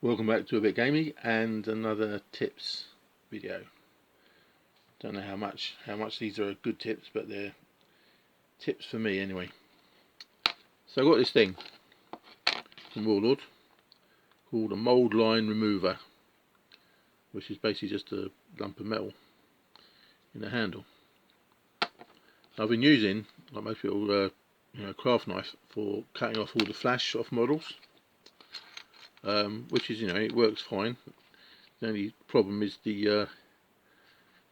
Welcome back to a bit gamey and another tips video. Don't know how much these are good tips, but they're tips for me anyway. So I've got this thing from Warlord called a mould line remover, which is basically just a lump of metal in a handle. I've been using, like most people, a craft knife for cutting off all the flash off models. Which is, it works fine. The only problem is the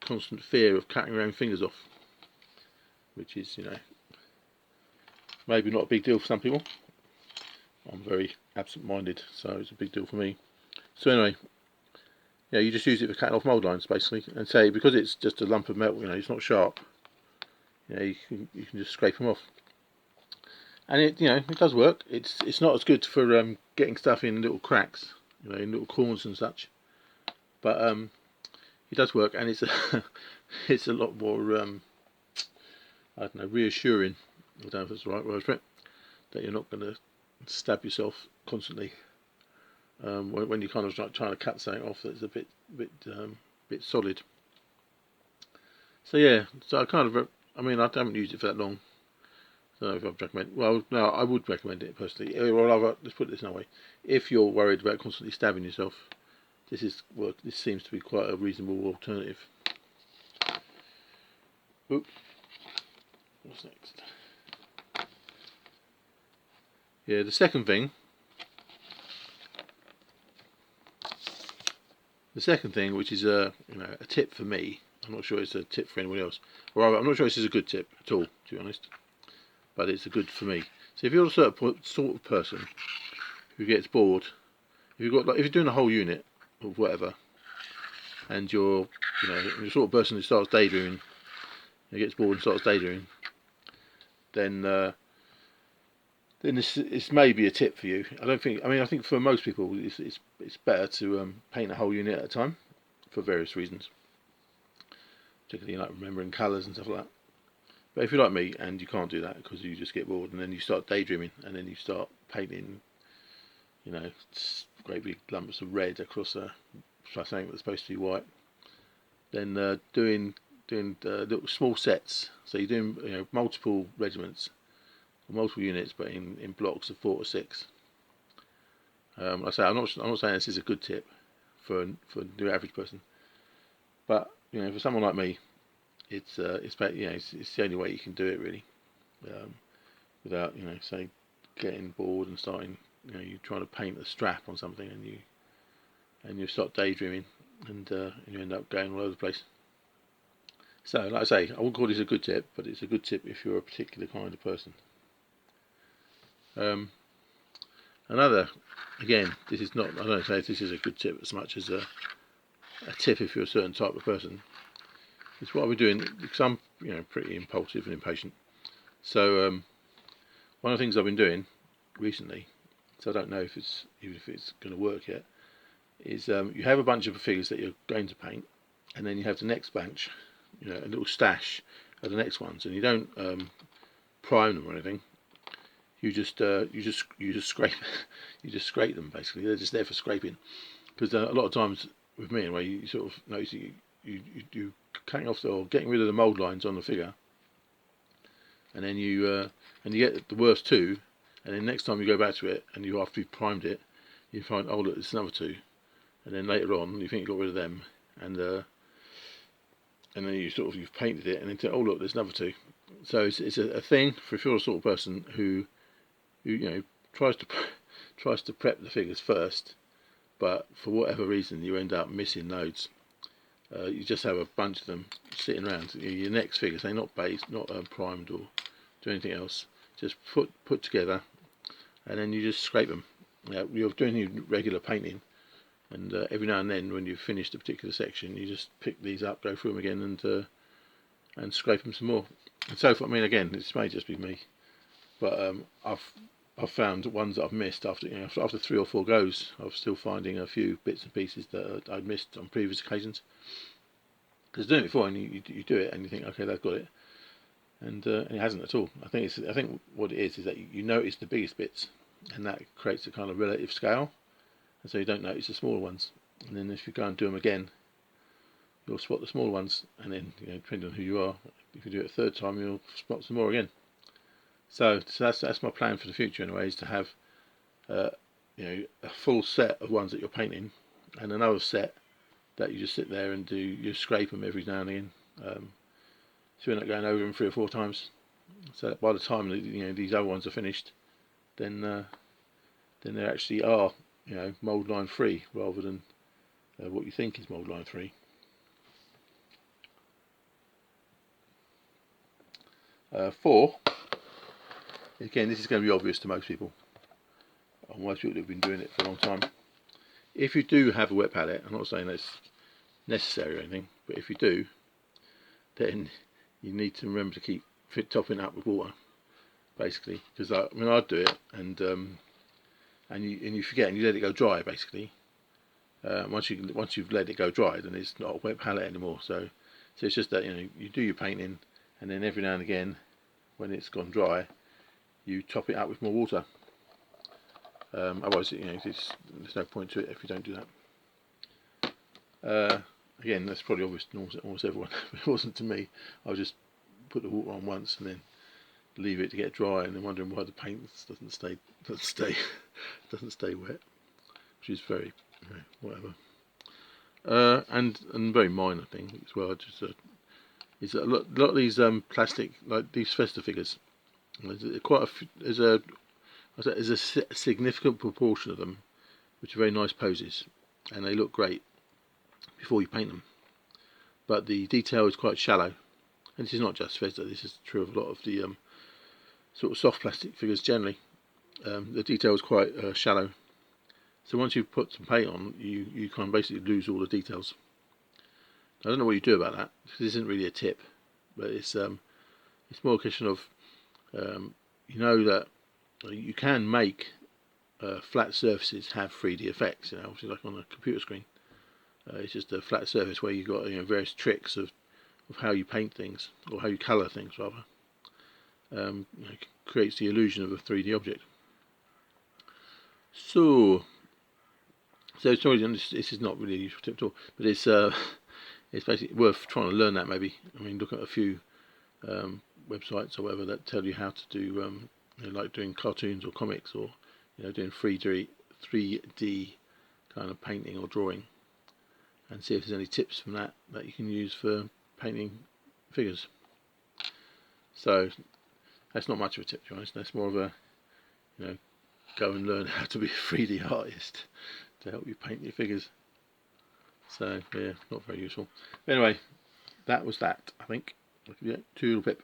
constant fear of cutting your own fingers off, which is, maybe not a big deal for some people. I'm very absent-minded, so it's a big deal for me. So anyway, you just use it for cutting off mould lines, basically, and say because it's just a lump of metal, it's not sharp. You can just scrape them off, and it does work. It's not as good for getting stuff in little cracks, in little corners and such, but it does work, and it's it's a lot more I don't know, reassuring. I don't know if that's the right word for it, that you're not going to stab yourself constantly when you're kind of like trying to cut something off that's a bit solid. So yeah, so I haven't used it for that long. I don't know if I'd recommend. Well, no, I would recommend it personally. Well, let's put it this way: if you're worried about constantly stabbing yourself, this seems to be quite a reasonable alternative. Oop. What's next? Yeah, the second thing, which is a tip for me. I'm not sure it's a tip for anyone else. Or I'm not sure this is a good tip at all, to be honest. But it's a good for me. So if you're a certain sort of person who gets bored, if you're doing a whole unit or whatever, and you're the sort of person who starts daydreaming, gets bored and starts daydreaming, then this may be a tip for you. I think for most people it's better to paint a whole unit at a time for various reasons, particularly like remembering colours and stuff like that. But if you're like me and you can't do that because you just get bored and then you start daydreaming and then you start painting, great big lumps of red across something that's supposed to be white, then doing little small sets. So you're doing multiple regiments, or multiple units, but in blocks of 4 or 6. Like I say, I'm not saying this is a good tip for the average person, but for someone like me, it's the only way you can do it really, without say getting bored and starting you're trying to paint a strap on something and you start daydreaming and you end up going all over the place. So like I say, I wouldn't call this a good tip, but it's a good tip if you're a particular kind of person. Another, again, this is not, I don't say this is a good tip as much as a tip if you're a certain type of person. It's what we're doing, because I'm pretty impulsive and impatient. So one of the things I've been doing recently, so I don't know if it's going to work yet, is you have a bunch of figures that you're going to paint, and then you have the next bunch, a little stash of the next ones, and you don't prime them or anything. You just scrape them basically. They're just there for scraping, because a lot of times with me anyway, you sort of notice you cutting off or getting rid of the mould lines on the figure, and then you get the worst 2, and then next time you go back to it and after you've primed it, you find, oh look, there's another 2, and then later on you think you got rid of them, and then you've painted it, and then think, oh look, there's another 2. So it's a thing for if you're the sort of person who tries to prep the figures first, but for whatever reason you end up missing loads. You just have a bunch of them sitting around. Your next figures, they're not based, not primed or do anything else. Just put together, and then you just scrape them. You're doing your regular painting, and every now and then, when you've finished a particular section, you just pick these up, go through them again, and scrape them some more. And so, again, this may just be me, but I've found ones that I've missed after 3 or 4 goes. I'm still finding a few bits and pieces that I'd missed on previous occasions. Because doing it before, and you do it, and you think, okay, that's got it, and it hasn't at all. I think what it is that you notice the biggest bits, and that creates a kind of relative scale, and so you don't notice the smaller ones. And then if you go and do them again, you'll spot the smaller ones, and then depending on who you are, if you do it a third time, you'll spot some more again. So that's my plan for the future anyway, is to have a full set of ones that you're painting, and another set that you just sit there and you scrape them every now and again, so you're not going over them 3 or 4 times. So that by the time these other ones are finished, then they actually are mould line free rather than what you think is mould line free. 4. Again, this is going to be obvious to most people. Most people have been doing it for a long time. If you do have a wet palette, I'm not saying that's necessary or anything, but if you do, then you need to remember to keep topping it up with water, basically. Because I'd do it, and you forget and you let it go dry, basically. Once you've let it go dry, then it's not a wet palette anymore. So it's just that you do your painting, and then every now and again, when it's gone dry, you top it up with more water. Otherwise, there's no point to it if you don't do that. Again, that's probably obvious to almost everyone. It wasn't to me. I just put the water on once and then leave it to get dry, and then wondering why the paint doesn't stay wet, which is very whatever. And very minor thing as well. Just is a lot of these plastic, like these Festa figures. There's a significant proportion of them which are very nice poses, and they look great before you paint them. But the detail is quite shallow, and this is not just Festa. This is true of a lot of the sort of soft plastic figures generally. The detail is quite shallow. So once you've put some paint on, you can basically lose all the details. I don't know what you do about that. This isn't really a tip, but it's more a question of that you can make flat surfaces have 3D effects. Obviously like on a computer screen. It's just a flat surface where you've got various tricks of how you paint things, or how you colour things rather. Creates the illusion of a 3D object. So sorry, this is not really a useful tip at all, but it's basically worth trying to learn that maybe. Look at a few websites or whatever that tell you how to do like doing cartoons or comics, or doing 3D kind of painting or drawing, and see if there's any tips from that you can use for painting figures. So that's not much of a tip, to be honest. That's more of a go and learn how to be a 3D artist to help you paint your figures. So yeah, not very useful. But anyway, that was that, I think. Toodle pip.